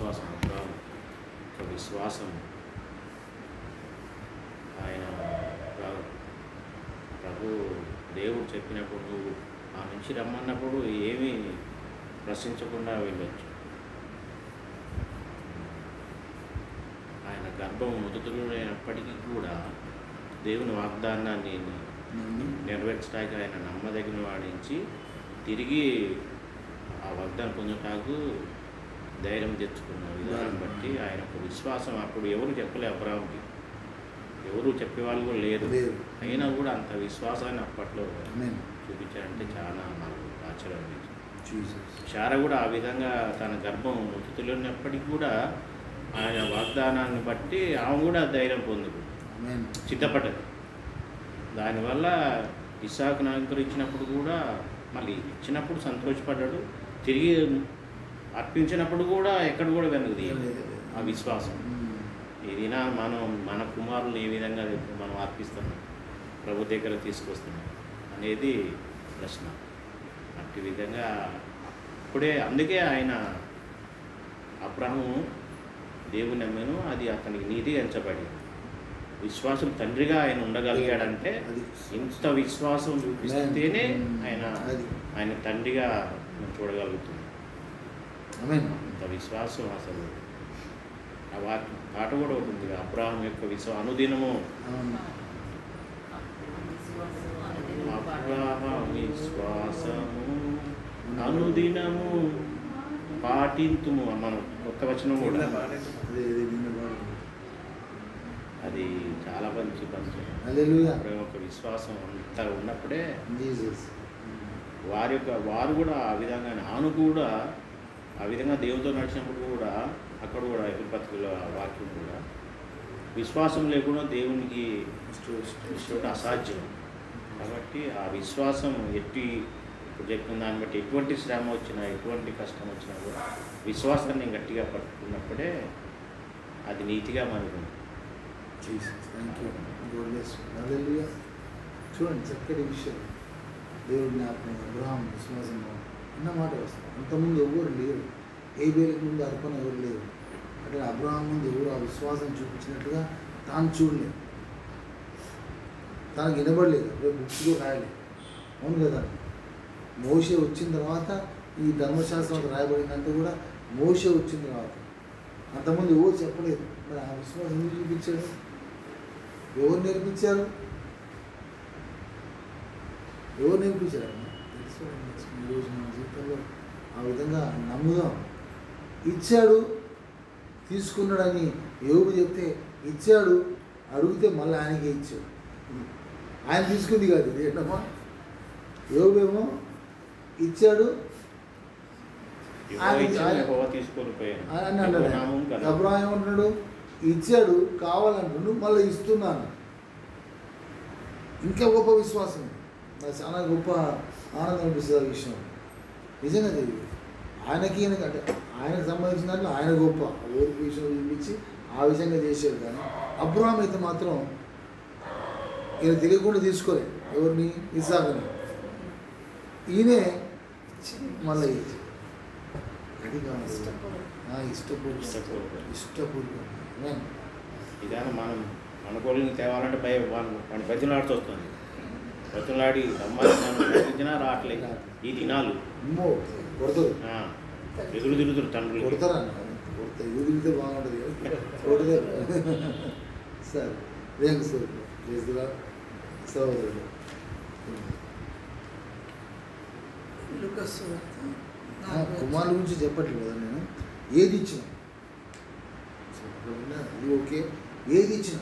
విశ్వాసం, అబ్రాహాము యొక్క విశ్వాసం ఆయన ప్రభు దేవుడు చెప్పినప్పుడు నువ్వు ఆ నుంచి రమ్మన్నప్పుడు ఏమీ ప్రశ్నించకుండా వెళ్ళొచ్చు. ఆయన గర్భం మొదటిలోనప్పటికీ కూడా దేవుని వాగ్దానాన్ని నెరవేర్చడానికి ఆయన నమ్మదగిన వాడించి తిరిగి ఆ వాగ్దానం పొందటానికి ధైర్యం తెచ్చుకున్న విధానం బట్టి ఆయన ఒక విశ్వాసం అప్పుడు ఎవరు చెప్పలే, అబ్రాహాంకి ఎవరు చెప్పేవాళ్ళు కూడా లేదు. అయినా కూడా అంత విశ్వాసాన్ని అప్పట్లో చూపించారంటే చాలా మనకు ఆశ్చర్యం అనిపించింది. శారా కూడా ఆ విధంగా తన గర్భం ఉతుతులున్నప్పటికీ కూడా ఆయన వాగ్దానాన్ని బట్టి ఆమె కూడా ధైర్యం పొందుకు సిద్ధపడ్డది. దానివల్ల ఇస్సాకు నాకు ఇచ్చినప్పుడు కూడా మళ్ళీ ఇచ్చినప్పుడు సంతోషపడ్డాడు, తిరిగి అర్పించినప్పుడు కూడా ఎక్కడ కూడా వెనకది ఆ విశ్వాసం. ఏదైనా మన కుమారులను ఏ విధంగా మనం అర్పిస్తున్నాం, ప్రభు దగ్గర తీసుకొస్తున్నాం అనేది ప్రశ్న. అట్టి విధంగా అప్పుడే అందుకే ఆయన అబ్రాహాము దేవుని నమ్మాను, అది అతనికి నీతిగా ఎంచబడింది. విశ్వాసం తండ్రిగా ఆయన ఉండగలిగాడంటే ఇంత విశ్వాసం చూపిస్తేనే ఆయన తండ్రిగా మనం చూడగలుగుతున్నాం. ఇంత విశ్వాసం అసలు ఆ పాట కూడా ఉంటుంది, అబ్రాహాం యొక్క అనుదినము విశ్వాసము అనుదినము పాటింతుము. మనం కొత్త వచనం కూడా అది చాలా మంచి ఒక విశ్వాసం అంతా ఉన్నప్పుడే వారు కూడా ఆ విధంగా నాను కూడా ఆ విధంగా దేవునితో నడిచినప్పుడు కూడా అక్కడ కూడా ఎపిపత్రికల వాక్యం కూడా విశ్వాసం లేకుండా దేవునికి ఇష్టం అసాధ్యం. కాబట్టి ఆ విశ్వాసం ఇప్పుడు చెప్పిన దాన్ని బట్టి ఎటువంటి శ్రమ వచ్చినా ఎటువంటి కష్టం వచ్చినా కూడా విశ్వాసాన్ని గట్టిగా పట్టుకున్నప్పుడే అది నీతిగా మనకు. చూడండి చక్కటి విషయం. దేవుడి జ్ఞాపకం అబ్రహాం విశ్వాసంలో అన్న మాట వస్తుంది. అంతకుముందు ఎవరు లేరు, ఏబేలుకు ముందు అర్పణ ఎవరు లేరు. అట్లా అబ్రహాం ముందు ఎవరు ఆ విశ్వాసం చూపించినట్టుగా తాను చూడలేదు, తనకు వినబడలేదు, బుక్స్లో రాయలేదు. అవును కదా, మోషే వచ్చిన తర్వాత ఈ ధర్మశాస్త్రం రాయబడిందంటే కూడా మోషే వచ్చిన తర్వాత. అంతకుముందు ఎవరు చెప్పలేదు. మరి ఆ విశ్వాసం ఎందుకు చూపించాడు? ఎవరు నేర్పించారు? ఎవరు నేర్పించారు? ఈరోజు మన జీవితంలో ఆ విధంగా నమ్ముదాం. ఇచ్చాడు తీసుకున్నాడని యోబు చెప్తే ఇచ్చాడు, అడిగితే మళ్ళీ ఆయనకే ఇచ్చాడు. ఆయన తీసుకుంది కాదు ఇది ఏంటమ్మా. యోబేమో ఇచ్చాడు అని అన్నాడు. అబ్రాహాం ఏమంటున్నాడు? ఇచ్చాడు కావాలంటున్నాడు, మళ్ళీ ఇస్తున్నాను. ఇంకా గొప్ప విశ్వాసం. నాకు చాలా గొప్ప ఆనందం అనిపిస్తుంది ఆ విషయం. నిజంగా తెలియదు ఆయనకి అంటే ఆయనకు సంబంధించిన దాంట్లో ఆయన గొప్ప ఓర్పు విషయం చూపించి ఆ విధంగా చేశాడు. కానీ అబ్రాహాం అయితే మాత్రం ఈయన తెలియకుండా తీసుకోలేదు. ఎవరిని? ఇస్సాకుని. ఈయనే మళ్ళీ ఇష్టపూర్వకంగా ఇదాన్ని మనం అనుకోలేని తేవాలంటే వాడిని బతిలాడుతూ వస్తుంది. బతిలాడి అమ్మాయినా రావట్లేదు. ఈ దినాలు ఎదురు తిరుగుతారు తండ్రులు. కొడతారా? ఎదురుతే బాగుంటుంది. సరే రేంగ్ సహోదరుడు కుమారుల గురించి చెప్పట్లేదు కదా నేను. ఏది ఇచ్చిన ఇది ఓకే, ఏది ఇచ్చిన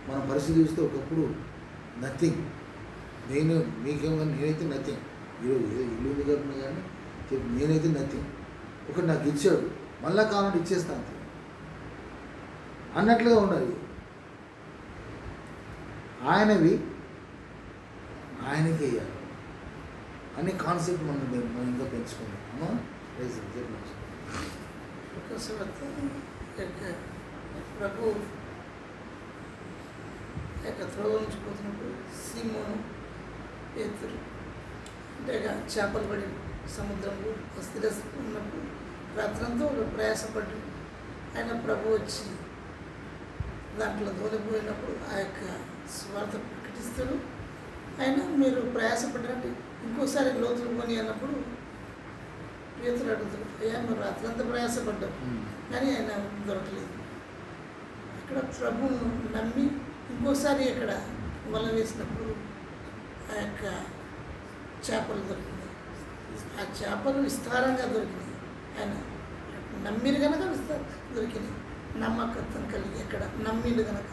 మన పరిస్థితి చూస్తే ఒకప్పుడు నథింగ్. మీకేమో నేనైతే నథింగ్. ఈరోజు ఏదో ఇల్లు ఉంది కట్టినా కానీ చెప్పి నేనైతే నథింగ్. ఒకటి నాకు ఇచ్చాడు, మళ్ళా కావాలంటే ఇచ్చేస్తాను అన్నట్లుగా ఉండాలి. ఆయనవి ఆయనకే ఇవ్వాలి అనే కాన్సెప్ట్ మనం ఇంకా పెంచుకున్నాం. ప్రభు యొక్క త్రోవ నుంచి పోతున్నప్పుడు సీమోను పేతురు అంటే చేపలు పడి సముద్రంలో స్థిరస్తున్నప్పుడు రాత్రంతా వాళ్ళు ప్రయాసపడ్డారు. ఆయన ప్రభు వచ్చి దాంట్లో దూరపోయినప్పుడు ఆ యొక్క స్వార్థ ప్రకటిస్తాడు. ఆయన మీరు ప్రయాసపడ్డారంటే ఇంకోసారి లోతులు పోని అన్నప్పుడు పేతురు అడుగుతాడు, అయ్యా మీరు రాత్రంతా ప్రయాసపడ్డాం కానీ ఆయన దొరకలేదు. అక్కడ ప్రభువును నమ్మి ఇంకోసారి అక్కడ వల వేసినప్పుడు ఆ యొక్క చేపలు దొరికినాయి. ఆ చేపలు విస్తారంగా దొరికినాయి. ఆయన నమ్మిరు కనుక దొరికినాయి. నమ్మకత్వం కలిగి అక్కడ నమ్మిండు కనుక.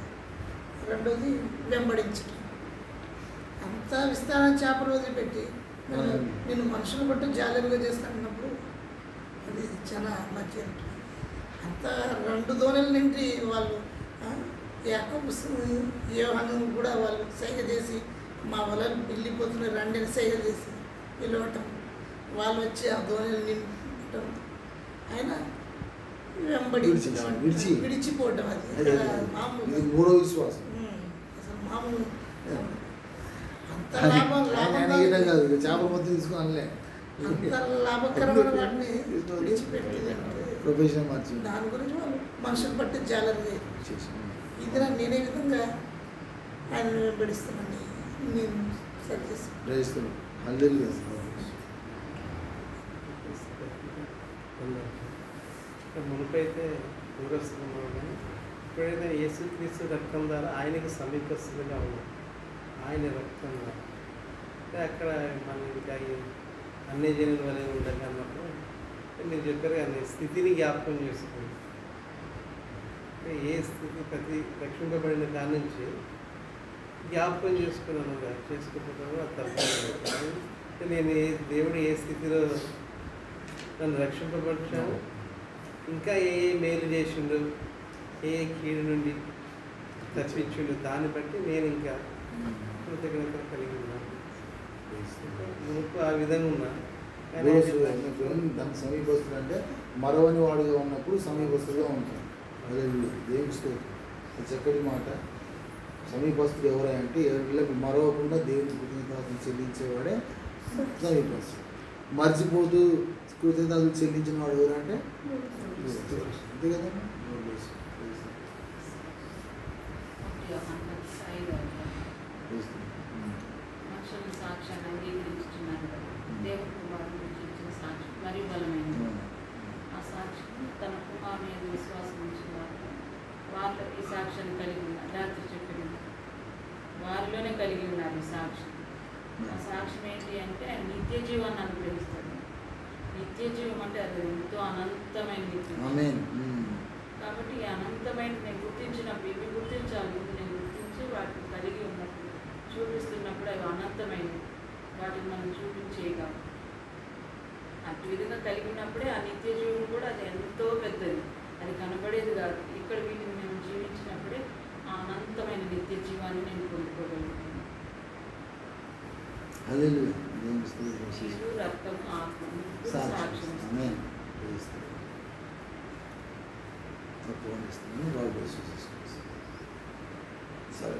రెండోది వెంబడించడం. అంతా విస్తారం చేపలు వదిలిపెట్టి నేను మనుషులు బట్టి జాగ్రత్తగా చేస్తానన్నప్పుడు అది చాలా మంచి ఉంటుంది. అంతా 2 దోణుల నుండి వాళ్ళు యాకోబు యోహాను కూడా వాళ్ళు సైగ చేసి మా వలలు వెళ్ళిపోతున్న రండిని సైగ చేసి పిలవటం, వాళ్ళు వచ్చి ఆ దోణిని నింపటం, ఆయన వెంబడి విడిచిపోవటం. అది మామూలు మూడో విశ్వాసం. అసలు మామూలు అంత కాదు, చేప మొత్తం తీసుకుని అంత లాభకరమైన వాటిని విడిచిపెట్టి ప్రొఫెషన్ మార్చి దాని గురించి వాళ్ళు మనుషులు బట్టి జాగ్రత్త ఇది నేనే విధంగా ఆయన వెంబడిస్తానని నేను సరి చేస్తాను. మునుపైతే దూరస్తున్నాము కానీ ఇప్పుడైతే యేసుక్రీస్తు రక్తం ద్వారా ఆయనకి సమీపస్తులుగా ఉన్నాం. ఆయన రక్తం ద్వారా అంటే అక్కడ మనం ఇంకా అన్ని జనుల వలె ఉండాలి అన్నప్పుడు మీరు చెప్పారు కానీ స్థితిని జ్ఞాపకం చేసుకోండి. ఏ స్థితి ప్రతి రక్షింపబడిన దాని నుంచి జ్ఞాపకం చేసుకున్నాను చేసుకోకపోవడం అది తప్ప నేను దేవుడు ఏ స్థితిలో నన్ను రక్షింపబడిచాను, ఇంకా ఏ మేలు చేసిండు, ఏ కీడు నుండి తప్పించుండు, దాన్ని బట్టి నేను ఇంకా కృతజ్ఞత కలిగి ఉన్నాను. ఆ విధంగా ఉన్నా దానికి సమీపస్తులు అంటే మరవని వాడుగా ఉన్నప్పుడు సమీపస్తులుగా ఉంటాం. అదే దేవుని స్తోత్రం. చక్కటి మాట. సమీపస్తులు ఎవరంటే ఎవరికి మరవకుండా దేవుని కృతజ్ఞతలు చెల్లించేవాడే సమీపస్తులు. మర్చిపోతూ కృతజ్ఞతలు చెల్లించిన వాడు ఎవరంటే అంతే కదా. సాక్ష్యాన్ని అంగీకరించుతున్నారు కదా, దేవుని కుమారుడు ఇచ్చిన సాక్షి మరియు బలమైనది. ఆ సాక్షిని తన కుమారుని మీద విశ్వాసం ఉంచిన వాళ్ళు ఈ సాక్ష్యాన్ని కలిగి ఉన్నారు. రాత్రి చెప్పినది వారిలోనే కలిగి ఉన్నారు ఈ సాక్షి. ఆ సాక్ష్యం ఏంటి అంటే ఆయన నిత్య జీవాన్ని అనుగ్రహిస్తాడు. నిత్య జీవం అంటే అది ఎంతో అనంతమైన నిత్యం. కాబట్టి ఈ అనంతమైన నేను గుర్తించినప్పుడు ఇవి గుర్తించాలి. నేను గుర్తించి వాటిని కలిగి ఉన్నప్పుడు చూపిస్తున్నప్పుడు అవి అనంతమైనవి. వాటిని మనం చూపించేయగలం. అటు విధంగా కలిగి ఉన్నప్పుడే ఆ నిత్య జీవం కూడా అది ఎంతో పెద్దది, అది కనబడేది కాదు. ఇక్కడ వీటిని మేము జీవించినప్పుడే ఆ అనంతమైన నిత్య జీవాన్ని నేను పొందుకోగలుగుతాను. రక్తం ఆత్మ సాక్ష్యం. సరే.